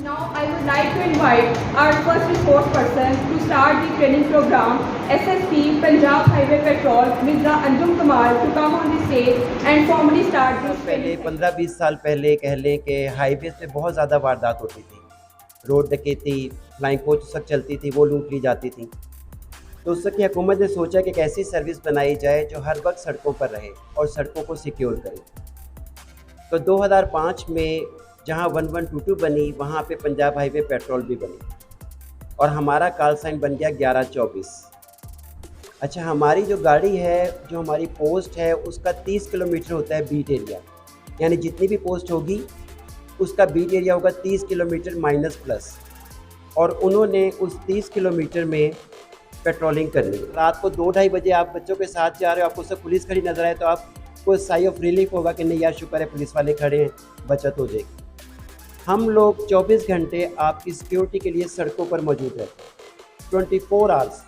Now I would like to invite our first resource person to start the training program, SSP Punjab Highway Patrol, Mr. Anjum Kamal, to come on the stage and formally start this पहले training. 15-20 साल पहले कह लें कि highways पे बहुत ज़्यादा वारदात होती थी। रोड डकैती, फ्लाइंग कोच सब चलती थी, वो लूट ली जाती थी। तो उस वक्त की हुकूमत ने सोचा कि एक ऐसी सर्विस बनाई जाए जो हर वक्त सड़कों पर रहे और सड़कों को सिक्योर करे। तो 2005 में जहां 1122 बनी, वहां पे पंजाब हाईवे पेट्रोल भी बनी और हमारा कॉल साइन बन गया 1124। अच्छा, हमारी जो गाड़ी है, जो हमारी पोस्ट है, उसका 30 किलोमीटर होता है बीट एरिया, यानी जितनी भी पोस्ट होगी उसका बीट एरिया होगा 30 किलोमीटर माइनस प्लस। और उन्होंने उस 30 किलोमीटर में पेट्रोलिंग करनी। रात को 2-2:30 बजे आप बच्चों के साथ जा रहे हो, आपको सब पुलिस खड़ी नज़र आए तो आपको साई ऑफ रिलीफ होगा कि नहीं यार, शुक्र है पुलिस वाले खड़े हैं, बचत हो जाएगी। हम लोग 24 घंटे आपकी सिक्योरिटी के लिए सड़कों पर मौजूद रहते हैं, 24 आवर्स।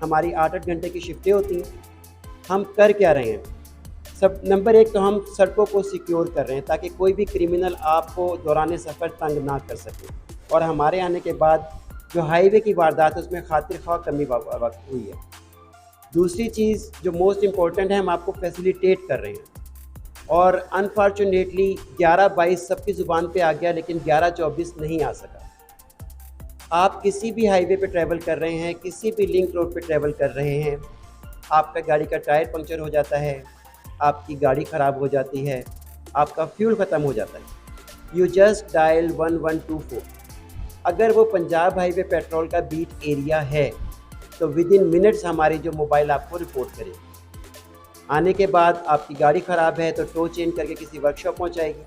हमारी 8-8 घंटे की शिफ्टें होती हैं। हम कर क्या रहे हैं? सब नंबर एक तो हम सड़कों को सिक्योर कर रहे हैं ताकि कोई भी क्रिमिनल आपको दौरान सफ़र तंग ना कर सके। और हमारे आने के बाद जो हाईवे की वारदात है उसमें खातिर ख्वाह कमी वक्त हुई है। दूसरी चीज़ जो मोस्ट इम्पॉर्टेंट है, हम आपको फैसिलिटेट कर रहे हैं। और अनफॉर्चुनेटली 11-22 सबकी ज़ुबान पे आ गया, लेकिन 11-24 नहीं आ सका। आप किसी भी हाईवे पे ट्रैवल कर रहे हैं, किसी भी लिंक रोड पे ट्रैवल कर रहे हैं, आपका गाड़ी का टायर पंक्चर हो जाता है, आपकी गाड़ी ख़राब हो जाती है, आपका फ्यूल ख़त्म हो जाता है, यू जस्ट डायल 1124। अगर वो पंजाब हाईवे पेट्रोल का बीट एरिया है तो विद इन मिनट्स हमारी जो मोबाइल आपको रिपोर्ट करेगी। आने के बाद आपकी गाड़ी ख़राब है तो टो चेंज करके किसी वर्कशॉप पहुंचाएगी।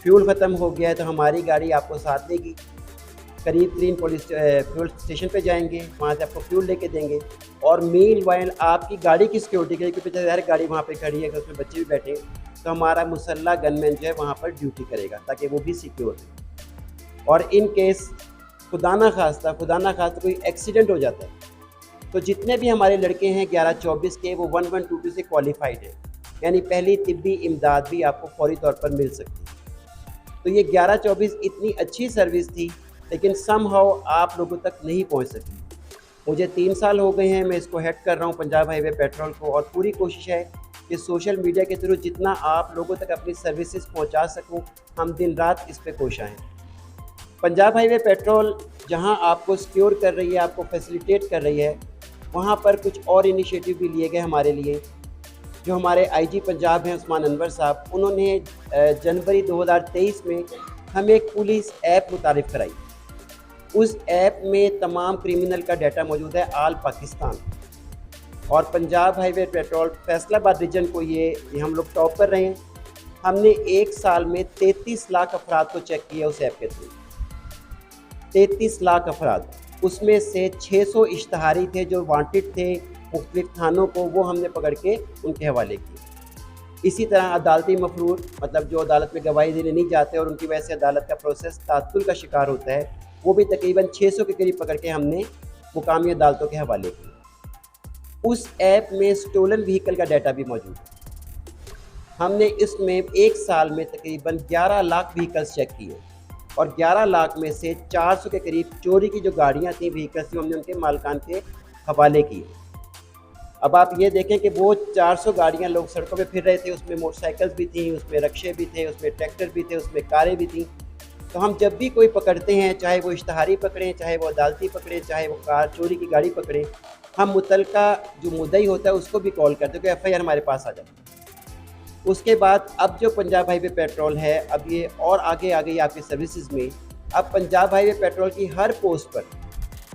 फ्यूल ख़त्म हो गया है तो हमारी गाड़ी आपको साथ लेगी, करीब 3 पुलिस फ्यूल स्टेशन पे जाएंगे, वहाँ से आपको फ्यूल लेके देंगे। और मील वाइल आपकी गाड़ी की सिक्योरिटी के लिए, क्योंकि हर गाड़ी वहाँ पे खड़ी है, अगर उसमें बच्चे भी बैठे हैं तो हमारा मुसल्ला गनमैन जो है वहाँ पर ड्यूटी करेगा ताकि वो भी सिक्योर है। और इन केस खुदा ना खास्ता कोई एक्सीडेंट हो जाता है तो जितने भी हमारे लड़के हैं 11-24 के, वो 1122 से क्वालिफाइड हैं, यानी पहली तिब्बी इमदाद भी आपको फौरी तौर पर मिल सकती है। तो ये 11-24 इतनी अच्छी सर्विस थी, लेकिन समहाउ आप लोगों तक नहीं पहुंच सकी। मुझे 3 साल हो गए हैं, मैं इसको हेड कर रहा हूं पंजाब हाईवे पेट्रोल को, और पूरी कोशिश है कि सोशल मीडिया के थ्रू जितना आप लोगों तक अपनी सर्विसेज पहुंचा सकूं, हम दिन रात इस पे कोशिश हैं। पंजाब हाईवे पेट्रोल जहां आपको सिक्योर कर रही है, आपको फैसिलिटेट कर रही है, वहां पर कुछ और इनिशिएटिव भी लिए गए हमारे लिए। जो हमारे आईजी पंजाब हैं उस्मान अनवर साहब, उन्होंने जनवरी 2023 में हमें एक पुलिस ऐप मुतारिफ़ कराई। उस ऐप में तमाम क्रिमिनल का डाटा मौजूद है, आल पाकिस्तान। और Punjab highway patrol Faisalabad region को ये हम लोग टॉप कर रहे हैं। हमने एक साल में 33 लाख अफराद को चेक किया उस ऐप के थ्रू, 33 लाख अफराद। उसमें से 600 इश्तहारी थे जो वांटेड थे मुख्तलिफ थानों को, वो हमने पकड़ के उनके हवाले किए। इसी तरह अदालती मफरूर, मतलब जो अदालत में गवाही देने नहीं जाते और उनकी वजह से अदालत का प्रोसेस तात्तुल का शिकार होता है, वो भी तकरीबन 600 के करीब पकड़ के हमने मुकामी अदालतों के हवाले किए। उस ऐप में स्टोलन व्हीकल का डाटा भी मौजूद है। हमने इसमें एक साल में तकरीबन 11 लाख व्हीकल्स चेक किए और 11 लाख में से 400 के करीब चोरी की जो गाड़ियाँ थी, व्हीकल्स थी, हमने उनके मालिकान के हवाले किए। अब आप ये देखें कि वो 400 गाड़ियाँ लोग सड़कों पे फिर रहे थे, उसमें मोटरसाइकिल्स भी थी, उसमें रक्शे भी थे, उसमें ट्रैक्टर भी थे, उसमें कारें भी थी। तो हम जब भी कोई पकड़ते हैं, चाहे वो इश्तहारी पकड़ें, चाहे वो अदालती पकड़ें, चाहे वो कार चोरी की गाड़ी पकड़ें, हम मुतलका जो मुद्दई होता है उसको भी कॉल करते हैं कि FIR हमारे पास आ जाए। उसके बाद अब जो पंजाब हाईवे पेट्रोल है, अब ये और आगे आ गई आपकी सर्विसेज में। अब पंजाब हाईवे पेट्रोल की हर पोस्ट पर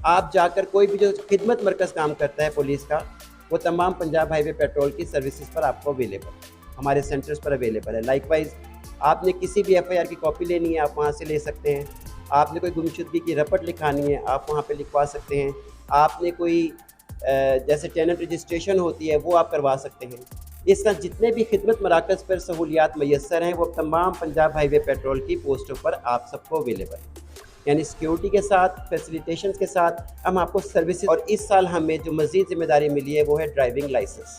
आप जाकर, कोई भी जो खिदमत मरकज़ काम करता है पुलिस का, वो तमाम पंजाब हाईवे पेट्रोल की सर्विसेज पर आपको अवेलेबल, हमारे सेंटर्स पर अवेलेबल है। लाइकवाइज आपने किसी भी FIR की कॉपी लेनी है, आप वहाँ से ले सकते हैं। आपने कोई गुमशुदगी की रपट लिखानी है, आप वहाँ पे लिखवा सकते हैं। आपने कोई जैसे टेनेंट रजिस्ट्रेशन होती है, वो आप करवा सकते हैं। इस तरह जितने भी खिदमत मराकज़ पर सहूलियात मैसर हैं, वो तमाम पंजाब हाईवे पेट्रोल की पोस्टों पर आप सबको अवेलेबल है। यानी सिक्योरिटी के साथ, फैसिलिटेशन के साथ हम आपको सर्विसेज। और इस साल हमें जो मज़ीद ज़िम्मेदारी मिली है वो है ड्राइविंग लाइसेंस।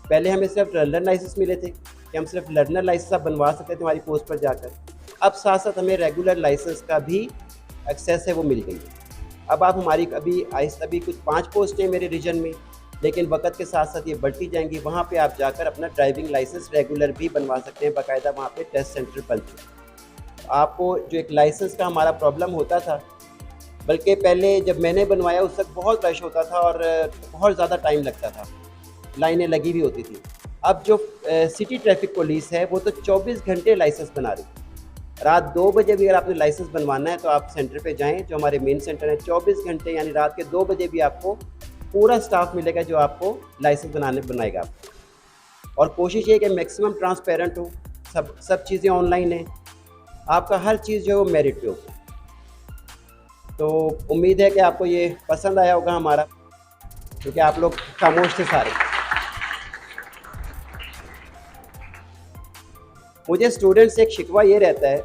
पहले हमें सिर्फ लर्नर लाइसेंस मिले थे कि हम सिर्फ लर्नर लाइसेंस आप बनवा सकते थे हमारी पोस्ट पर जाकर, अब साथ साथ हमें रेगुलर लाइसेंस का भी एक्सेस है वो मिल गई है। अब आप हमारी अभी आहिस्ता भी कुछ 5 पोस्टें मेरे रीजन में, लेकिन वक्त के साथ साथ ये बढ़ती जाएंगी। वहाँ पे आप जाकर अपना ड्राइविंग लाइसेंस रेगुलर भी बनवा सकते हैं, बाकायदा वहाँ पे टेस्ट सेंटर बन चुके हैं। आपको जो एक लाइसेंस का हमारा प्रॉब्लम होता था, बल्कि पहले जब मैंने बनवाया उस वक्त बहुत रश होता था और बहुत ज़्यादा टाइम लगता था, लाइनें लगी भी होती थी। अब जो सिटी ट्रैफिक पुलिस है वो तो 24 घंटे लाइसेंस बना रही है। रात 2 बजे भी अगर आपने लाइसेंस बनवाना है तो आप सेंटर पे जाएं, जो हमारे मेन सेंटर है। 24 घंटे यानी रात के 2 बजे भी आपको पूरा स्टाफ मिलेगा जो आपको लाइसेंस बनाएगा आपको। और कोशिश ये कि मैक्सिमम ट्रांसपेरेंट हो, सब चीज़ें ऑनलाइन है, आपका हर चीज़ जो है वो मेरिट पे हो। तो उम्मीद है कि आपको ये पसंद आया होगा हमारा, क्योंकि आप लोग खामोश थे सारे। मुझे स्टूडेंट से एक शिकवा ये रहता है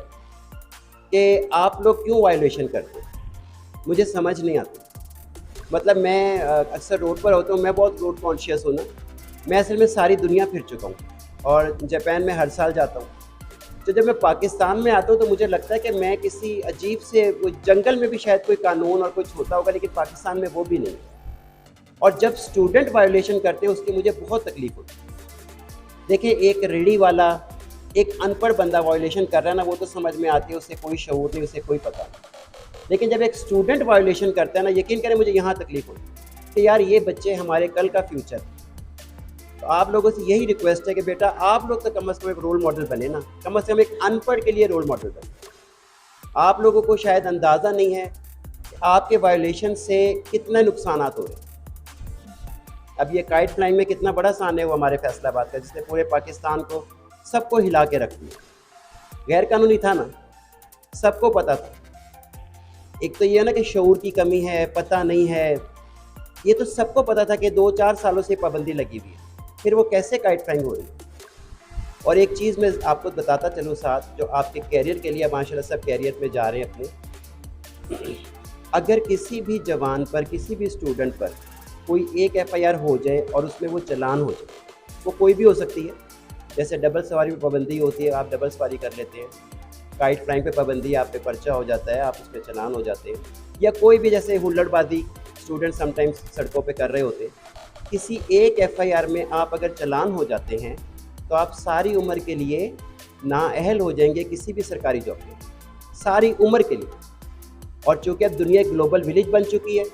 कि आप लोग क्यों वायलेशन करते हैं, मुझे समझ नहीं आता। मतलब मैं अक्सर रोड पर होता हूँ, मैं बहुत रोड कॉन्शियस हूँ ना। मैं असल में सारी दुनिया फिर चुका हूँ और जापान में हर साल जाता हूँ। तो जब मैं पाकिस्तान में आता हूँ तो मुझे लगता है कि मैं किसी अजीब से जंगल में भी शायद कोई कानून और कुछ होता होगा, लेकिन पाकिस्तान में वो भी नहीं। और जब स्टूडेंट वायलेशन करते हैं उसकी मुझे बहुत तकलीफ होती है। देखिए, एक रेडी वाला, एक अनपढ़ बंदा वायलेशन कर रहा है ना, वो तो समझ में आती है, उससे कोई शऊर नहीं, उसे कोई पता नहीं। लेकिन जब एक स्टूडेंट वायलेशन करता है ना, यकीन करें मुझे यहाँ तकलीफ होती है कि यार ये बच्चे हमारे कल का फ्यूचर। तो आप लोगों से यही रिक्वेस्ट है कि बेटा आप लोग तो कम से कम एक रोल मॉडल बने ना, कम से कम एक अनपढ़ के लिए रोल मॉडल बने। आप लोगों को शायद अंदाज़ा नहीं है कि आपके वायलेशन से कितने नुकसान हो रहे हैं। अब ये काइट फ्लाइंग में कितना बड़ा सान है वो हमारे फैसलाबाद का, जिसने पूरे पाकिस्तान को सबको हिला के रख दिया। गैर कानूनी था ना, सबको पता था। एक तो ये है ना कि शऊर की कमी है, पता नहीं है, ये तो सबको पता था कि 2-4 सालों से पाबंदी लगी हुई है, फिर वो कैसे काइट फ्लाइंग हो रही है। और एक चीज़ मैं आपको बताता चलूँ साथ, जो आपके कैरियर के लिए माशाल्लाह सब कैरियर में जा रहे हैं अपने। अगर किसी भी जवान पर, किसी भी स्टूडेंट पर कोई एक FIR हो जाए और उसमें वो चालान हो जाए, वो कोई भी हो सकती है। जैसे डबल सवारी पर पाबंदी होती है, आप डबल सवारी कर लेते हैं। काइट फ्लाइंग पे पाबंदी, आप पे पर्चा हो जाता है, आप उस पर चालान हो जाते हैं। या कोई भी जैसे हुल्लड़बाजी स्टूडेंट समटाइम्स सड़कों पे कर रहे होते हैं, किसी एक FIR में आप अगर चालान हो जाते हैं तो आप सारी उम्र के लिए नाअहल हो जाएंगे किसी भी सरकारी जॉब में, सारी उम्र के लिए। और चूँकि अब दुनिया एक ग्लोबल विलेज बन चुकी है,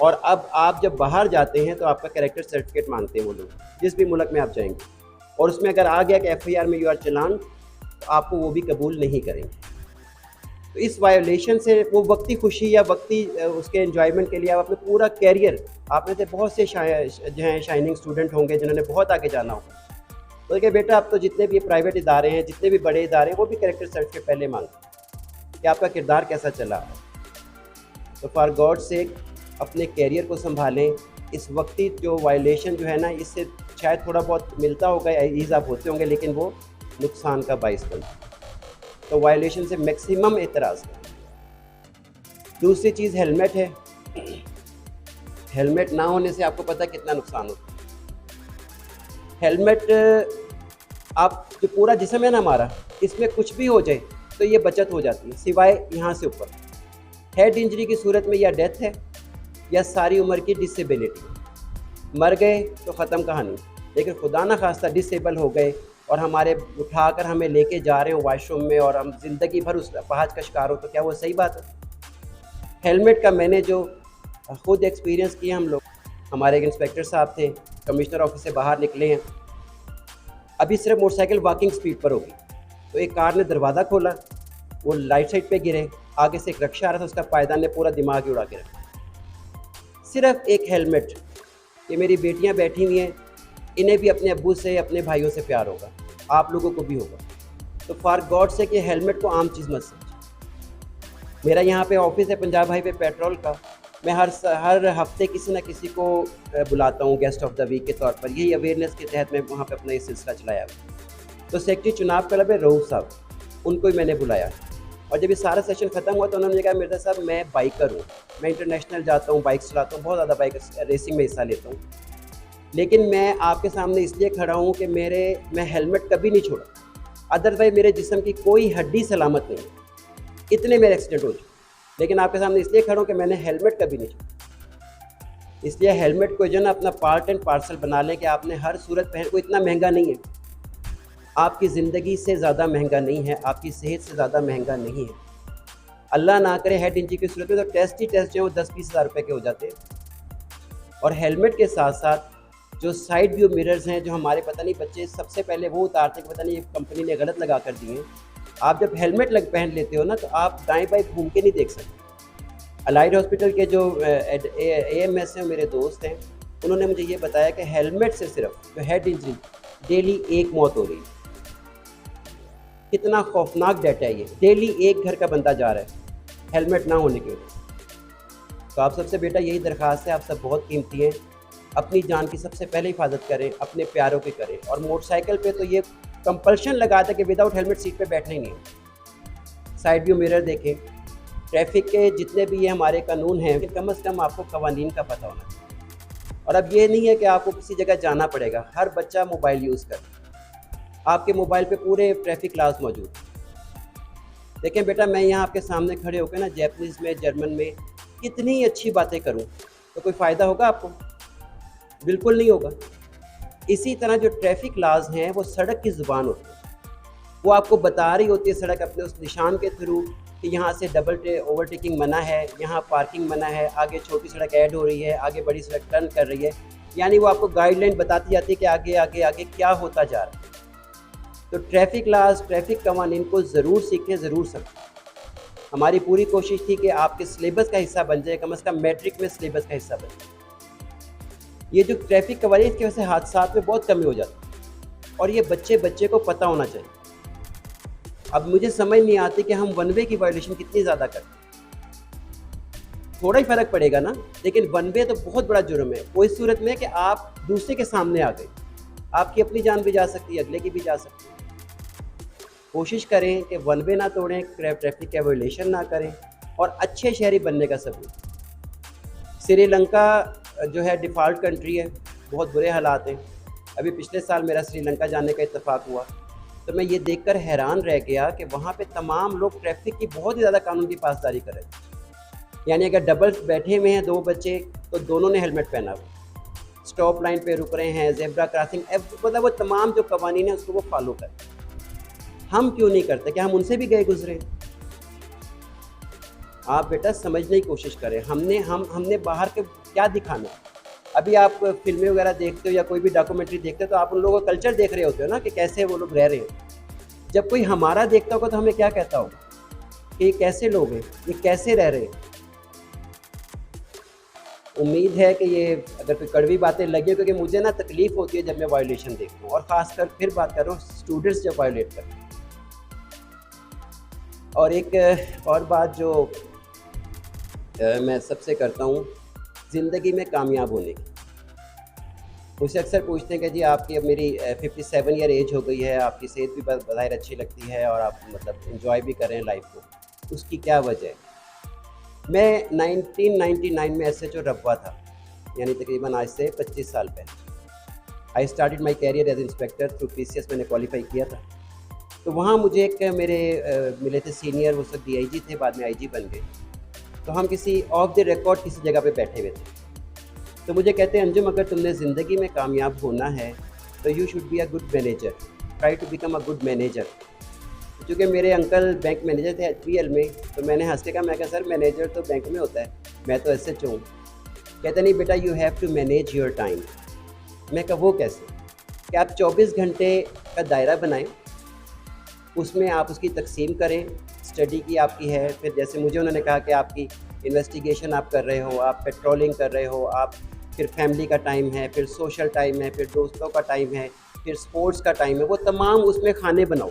और अब आप जब बाहर जाते हैं तो आपका कैरेक्टर सर्टिफिकेट मांगते हैं वो लोग, जिस भी मुल्क में आप जाएंगे। और उसमें अगर आ गया कि FIR में यू आर चालान, तो आपको वो भी कबूल नहीं करेंगे। तो इस वायोलेशन से वो वक्ती खुशी या वक्ती उसके एंजॉयमेंट के लिए आप अपने पूरा कैरियर, आप में से बहुत से जो हैं शाइनिंग स्टूडेंट होंगे जिन्होंने बहुत आगे जाना होगा। तो देखिए बेटा, अब तो जितने भी प्राइवेट इदारे हैं, जितने भी बड़े इदारे हैं, वो भी कैरेक्टर सर्टिफिकेट पहले मांगते हैं कि आपका किरदार कैसा चला। तो फॉर गॉड सेक अपने कैरियर को संभालें। इस वक्ती जो वायलेशन जो है ना, इससे शायद थोड़ा बहुत मिलता होगा, ईज़ आप होते होंगे, लेकिन वो नुकसान का बाइस बनता है। तो वायलेशन से मैक्सिमम एतराज़ करें। दूसरी चीज़ हेलमेट है। हेलमेट ना होने से आपको पता कितना नुकसान होता है। हेलमेट, आप जो पूरा जिस्म है ना हमारा, इसमें कुछ भी हो जाए तो ये बचत हो जाती है, सिवाय यहाँ से ऊपर। हेड इंजरी की सूरत में या डेथ है या सारी उम्र की डिसेबिलिटी। मर गए तो ख़त्म कहानी, लेकिन खुदा ना खास्ता डिसेबल हो गए और हमारे उठाकर हमें लेके जा रहे हो वॉशरूम में और हम ज़िंदगी भर उस अपाहज का शिकार हो, तो क्या वो सही बात है? हेलमेट का मैंने जो खुद एक्सपीरियंस किया, हम लोग, हमारे एक इंस्पेक्टर साहब थे, कमिश्नर ऑफिस से बाहर निकले हैं, अभी सिर्फ मोटरसाइकिल वॉकिंग स्पीड पर होगी, तो एक कार ने दरवाज़ा खोला, वो राइट साइड पे गिरे, आगे से एक रक्षा आ रहा था, उसका पायदान ने पूरा दिमाग ही उड़ा के रखा। सिर्फ एक हेलमेट। ये मेरी बेटियां बैठी हुई हैं, इन्हें भी अपने अब्बू से, अपने भाइयों से प्यार होगा, आप लोगों को भी होगा। तो फॉर गॉड से कि हेलमेट को आम चीज़ मत समझें। मेरा यहाँ पे ऑफिस है पंजाब हाईवे पेट्रोल का, मैं हर हफ्ते किसी ना किसी को बुलाता हूँ गेस्ट ऑफ द वीक के तौर पर। यही अवेयरनेस के तहत मैं वहाँ पे अपना ये सिलसिला चलाया हुआ। तो सेक्रेटरी चुनाव क्लब है रऊफ साहब, उनको ही मैंने बुलाया। और जब ये सारा सेशन ख़त्म हुआ तो उन्होंने कहा मिर्ज़ा साहब मैं बाइकर हूँ, मैं इंटरनेशनल जाता हूँ, बाइक चलाता हूँ, बहुत ज़्यादा बाइक रेसिंग में हिस्सा लेता हूँ, लेकिन मैं आपके सामने इसलिए खड़ा हूँ कि मैं हेलमेट कभी नहीं छोड़ा। अदरवाइज मेरे जिस्म की कोई हड्डी सलामत नहीं, इतने मेरे एक्सीडेंट हो चुके। लेकिन आपके सामने इसलिए खड़ा हूँ कि मैंने हेलमेट कभी नहीं छुआ। इसलिए हेलमेट को जो ना अपना पार्ट एंड पार्सल बना लें कि आपने हर सूरत पहन को। इतना महंगा नहीं है, आपकी ज़िंदगी से ज़्यादा महंगा नहीं है, आपकी सेहत से ज़्यादा महंगा नहीं है। अल्लाह ना करे हेड इंजरी की सूरत में तो टेस्ट ही टेस्ट जो है वो 10-20 हज़ार रुपये के हो जाते हैं। और हेलमेट के साथ साथ जो साइड व्यू मिरर्स हैं, जो हमारे पता नहीं बच्चे सबसे पहले वो उतारते कि पता नहीं ये कंपनी ने गलत लगा कर दिए हैं। आप जब हेलमेट पहन लेते हो ना तो आप दाएं बाएं घूम के नहीं देख सकते। अलाइड हॉस्पिटल के जो AMS हैं, मेरे दोस्त हैं, उन्होंने मुझे ये बताया कि हेलमेट से सिर्फ जो हेड इंजरी डेली 1 मौत हो रही है। कितना खौफनाक डाटा है ये, डेली 1 घर का बंदा जा रहा है हेलमेट ना होने की वजह से। तो आप सबसे बेटा यही दरख्वास्त है, आप सब बहुत कीमती हैं, अपनी जान की सबसे पहले हिफाजत करें, अपने प्यारों की करें। और मोटरसाइकिल पे तो ये कंपल्शन लगा था कि विदाउट हेलमेट सीट पे बैठना ही नहीं। साइड व्यू मिरर देखें, ट्रैफिक के जितने भी ये हमारे कानून हैं, कम से कम आपको कवानीन का पता होना चाहिए। और अब ये नहीं है कि आपको किसी जगह जाना पड़ेगा, हर बच्चा मोबाइल यूज़ करे, आपके मोबाइल पे पूरे ट्रैफिक लॉज मौजूद। देखें बेटा, मैं यहाँ आपके सामने खड़े होकर ना जैपनीज़ में, जर्मन में कितनी अच्छी बातें करूँ तो कोई फ़ायदा होगा आपको? बिल्कुल नहीं होगा। इसी तरह जो ट्रैफिक लॉज हैं वो सड़क की ज़ुबान होती है, वो आपको बता रही होती है सड़क अपने उस निशान के थ्रू कि यहाँ से डबल ओवरटेकिंग मना है, यहाँ पार्किंग मना है, आगे छोटी सड़क ऐड हो रही है, आगे बड़ी सड़क टर्न कर रही है। यानी वो आपको गाइडलाइन बताती जाती है कि आगे आगे आगे क्या होता जा रहा है। तो ट्रैफिक लॉज, ट्रैफिक कवानीन को ज़रूर सीखें, ज़रूर समझें। हमारी पूरी कोशिश थी कि आपके सिलेबस का हिस्सा बन जाए, कम से कम मैट्रिक में सिलेबस का हिस्सा बन जाए। ये जो ट्रैफिक कवानीन की वजह से हादसात में बहुत कमी हो जाती है और ये बच्चे को पता होना चाहिए। अब मुझे समझ नहीं आती कि हम वन वे की वायलेशन कितनी ज़्यादा करते हैं। थोड़ा ही फ़र्क पड़ेगा ना, लेकिन वन वे तो बहुत बड़ा जुर्म है। वो इस सूरत में कि आप दूसरे के सामने आ गए, आपकी अपनी जान भी जा सकती है, अगले की भी जा सकती है। कोशिश करें कि वन वे ना तोड़ें, ट्रैफिक का वायलेशन ना करें और अच्छे शहरी बनने का सबूत। श्रीलंका जो है डिफ़ॉल्ट कंट्री है, बहुत बुरे हालात हैं। अभी पिछले साल मेरा श्रीलंका जाने का इत्तेफाक हुआ तो मैं ये देखकर हैरान रह गया कि वहाँ पे तमाम लोग ट्रैफिक की बहुत ही ज़्यादा कानून की पासदारी कर रहे हैं। यानी अगर डबल बैठे हुए हैं 2 बच्चे तो दोनों ने हेलमेट पहना हुआ, स्टॉप लाइन पे रुक रहे हैं, ज़ेब्रा क्रॉसिंग, मतलब वो तमाम जो कवानीन है उसको वो फॉलो करें। हम क्यों नहीं करते? क्या हम उनसे भी गए गुजरे? आप बेटा समझने की कोशिश करें। हमने बाहर के क्या दिखाना? अभी आप फिल्में वगैरह देखते हो या कोई भी डॉक्यूमेंट्री देखते हो तो आप उन लोगों का कल्चर देख रहे होते हो ना कि कैसे वो लोग रह रहे हैं। जब कोई हमारा देखता होगा तो हमें क्या कहता होगा कि ये कैसे लोग हैं, ये कैसे रह रहे हैं। उम्मीद है कि ये अगर कोई कड़वी बातें लगी, क्योंकि मुझे ना तकलीफ़ होती है जब मैं वायलेशन देखता हूँ, और ख़ासकर फिर बात कर रहा हूँ स्टूडेंट्स जब वायलेट करते हैं। और एक और बात जो मैं सबसे करता हूँ ज़िंदगी में कामयाब होने की। मुझसे अक्सर पूछते हैं कि जी आपकी, अब मेरी 57 ईयर एज हो गई है, आपकी सेहत भी बज़ाहिर अच्छी लगती है और आप मतलब एंजॉय भी कर रहे हैं लाइफ को, उसकी क्या वजह है? मैं 1999 में SHO रब्वा था, यानी तकरीबन आज से 25 साल पहले। I started my career as inspector through PCS, मैंने क्वालिफाई किया था। तो वहाँ मुझे एक मेरे मिले थे सीनियर, वो सब DIG थे, बाद में IG बन गए। तो हम किसी ऑफ द रिकॉर्ड किसी जगह पे बैठे हुए थे, तो मुझे कहते हैं अंजुम, अगर तुमने ज़िंदगी में कामयाब होना है तो you should be a good manager, try to become a good manager. क्योंकि मेरे अंकल बैंक मैनेजर थे HBL में, तो मैंने हंस के कहा, मैं कहा सर मैनेजर तो बैंक में होता है, मैं तो SHO हूँ। कहते नहीं बेटा, you have to manage your time. मैं कहा वो कैसे? कि आप 24 घंटे का दायरा बनाएं, उसमें आप उसकी तकसीम करें। स्टडी की आपकी है, फिर जैसे मुझे उन्होंने कहा कि आपकी इन्वेस्टिगेशन आप कर रहे हो, आप पेट्रोलिंग कर रहे हो, आप फिर फैमिली का टाइम है, फिर सोशल टाइम है, फिर दोस्तों का टाइम है, फिर स्पोर्ट्स का टाइम है, वो तमाम उसमें खाने बनाओ,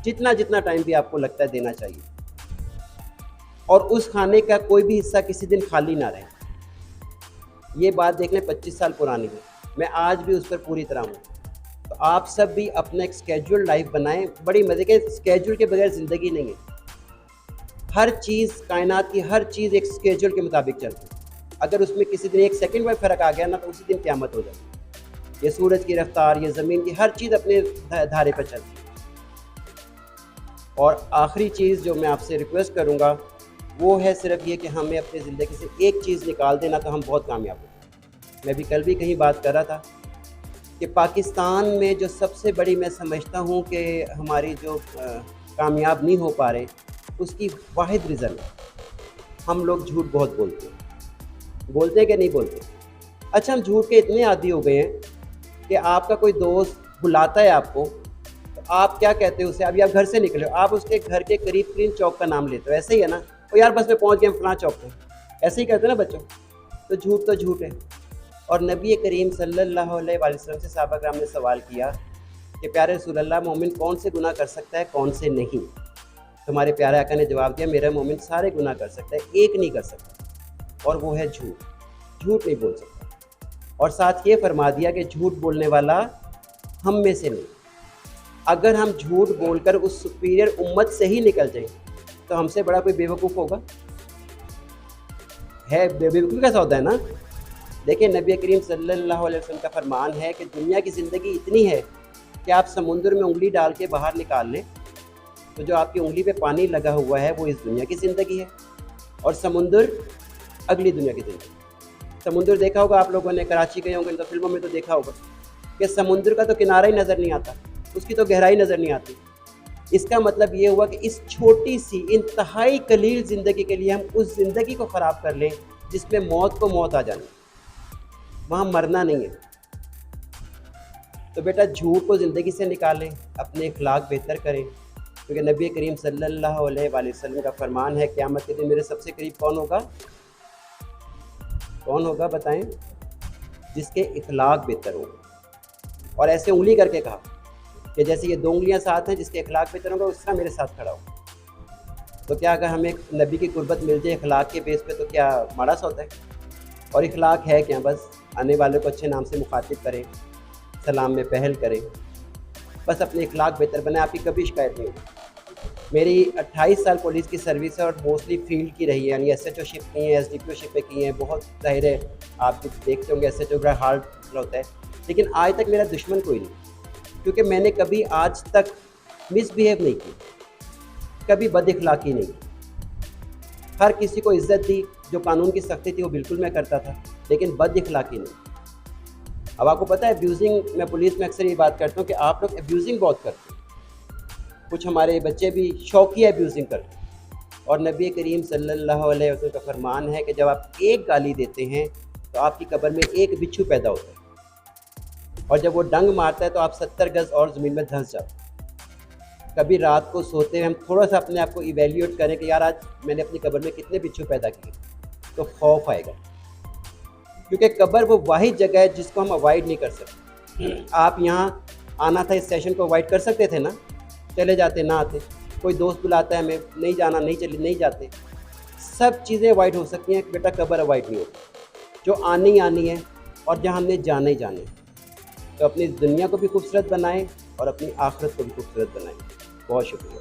जितना जितना टाइम भी आपको लगता है देना चाहिए। और उस खाने का कोई भी हिस्सा किसी दिन खाली ना रहे। ये बात देख लें 25 साल पुरानी है, मैं आज भी उस पर पूरी तरह हूँ। तो आप सब भी अपना एक स्केड्यूल लाइफ बनाएं। बड़ी मज़े के स्केड्यूल के बगैर ज़िंदगी नहीं है। हर चीज़, कायनात की हर चीज़ एक स्केड्यूल के मुताबिक चलती है। अगर उसमें किसी दिन 1 सेकंड में फ़र्क आ गया ना, तो उसी दिन क़यामत हो जाती है। ये सूरज की रफ्तार, ये ज़मीन की हर चीज़ अपने धारे पर चलती है। और आखिरी चीज़ जो मैं आपसे रिक्वेस्ट करूँगा वो है सिर्फ ये कि हमें अपनी ज़िंदगी से एक चीज़ निकाल देना तो हम बहुत कामयाब हो। मैं भी कल भी कहीं बात कर रहा था कि पाकिस्तान में जो सबसे बड़ी मैं समझता हूँ कि हमारी जो कामयाब नहीं हो पा रहे उसकी वाहिद रीज़न है हम लोग झूठ बहुत बोलते हैं कि नहीं बोलते। अच्छा, हम झूठ के इतने आदी हो गए हैं कि आपका कोई दोस्त बुलाता है आपको तो आप क्या कहते हो उसे, अभी आप घर से निकले हो, आप उसके घर के करीब तरीन चौक का नाम लेते हो, ऐसे ही है ना, तो यार बस मैं पहुंच गया फलां चौक पे, ऐसे ही कहते हैं ना बच्चों। तो झूठ है। और नबी करीम सल्लल्लाहु अलैहि वसल्लम से सहाबा कराम ने सवाल किया कि प्यारे रसूल अल्लाह, मोमिन कौन से गुनाह कर सकता है कौन से नहीं। तुम्हारे प्यारे आका ने जवाब दिया, मेरा मोमिन सारे गुनाह कर सकता है, एक नहीं कर सकता, और वो है झूठ। झूठ नहीं बोल सकता। और साथ ये फरमा दिया कि झूठ बोलने वाला हम में से नहीं। अगर हम झूठ बोलकर उस सुपीरियर उम्मत से ही निकल जाएं तो हमसे बड़ा कोई बेवकूफ़ होगा? है बेवकूफ़ी कैसा होता है ना। देखिए, नबी करीम सल्लल्लाहु अलैहि वसल्लम का फरमान है कि दुनिया की ज़िंदगी इतनी है कि आप समुंदर में उंगली डाल के बाहर निकाल लें तो जो आपकी उंगली पे पानी लगा हुआ है वो इस दुनिया की ज़िंदगी है, और समुंदर अगली दुनिया की ज़िंदगी। समुंदर देखा होगा आप लोगों ने, कराची गए होंगे तो फिल्मों में तो देखा होगा कि समुंदर का तो किनारा ही नज़र नहीं आता, उसकी तो गहराई नज़र नहीं आती। इसका मतलब ये हुआ कि इस छोटी सी इंतहाई कलील ज़िंदगी के लिए हम उस ज़िंदगी को ख़राब कर लें जिसमें मौत को मौत आ जानी, वहाँ मरना नहीं है। तो बेटा, झूठ को ज़िंदगी से निकालें, अपने अखलाक बेहतर करें, क्योंकि नबी करीम सल्लल्लाहु अलैहि वसल्लम का फरमान है, क़यामत के दिन मेरे सबसे करीब कौन होगा? कौन होगा बताएं? जिसके अखलाक बेहतर होगा। और ऐसे उंगली करके कहा कि जैसे ये दो उंगलियां साथ हैं, जिसके अखलाक बेहतर होगा उस तरह मेरे साथ खड़ा हो। तो क्या अगर हमें नबी की कुर्बत मिल जाए अखलाक के बेस पे तो क्या माड़ा सा होता है? और अखलाक है क्या? बस आने वाले को अच्छे नाम से मुखातिब करें, सलाम में पहल करें, बस अपने अखलाक बेहतर बनाए, आपकी कभी शिकायत नहीं होगी। मेरी 28 साल पुलिस की सर्विस है और मोस्टली फील्ड की रही है, यानी SHO-शिप की है, SDPO-शिप पे की हैं। बहुत ज़ाहिर है आप देखते होंगे SHO बड़ा हार्ड होता है, लेकिन आज तक मेरा दुश्मन कोई नहीं, क्योंकि मैंने कभी आज तक मिसबिहेव नहीं की, कभी बदअखलाकी नहीं की। हर किसी को इज़्ज़त दी, जो कानून की सख्ती थी वो बिल्कुल मैं करता था, लेकिन बदअखलाकी नहीं। अब आपको पता है अब्यूज़िंग, मैं पुलिस में अक्सर ये बात करता हूँ कि आप लोग अब्यूज़िंग बहुत करते हैं, कुछ हमारे बच्चे भी शौकिया अब्यूज़िंग करते हैं। और नबी करीम सल्लल्लाहु अलैहि वसल्लम का फरमान है कि जब आप एक गाली देते हैं तो आपकी कब्र में एक बिच्छू पैदा होता है, और जब वो डंग मारता है तो आप 70 गज़ और ज़मीन में धंस जाते हैं। कभी रात को सोते हैं हम थोड़ा सा अपने आप को इवेल्यूएट करें कि यार आज मैंने अपनी कब्र में कितने बिच्छू पैदा किए, तो खौफ आएगा, क्योंकि कब्र वो वाहिद जगह है जिसको हम अवॉइड नहीं कर सकते। आप यहाँ आना था, इस सेशन को अवॉइड कर सकते थे ना, चले जाते, ना आते। कोई दोस्त बुलाता है हमें, नहीं जाना, नहीं जाते। सब चीज़ें अवॉइड हो सकती हैं, बेटा कब्र अवॉइड नहीं होती, जो आनी है और जहाँ हमने जाना ही जाना है। तो अपनी दुनिया को भी खूबसूरत बनाएं और अपनी आखिरत को भी खूबसूरत बनाएं। बहुत शुक्रिया।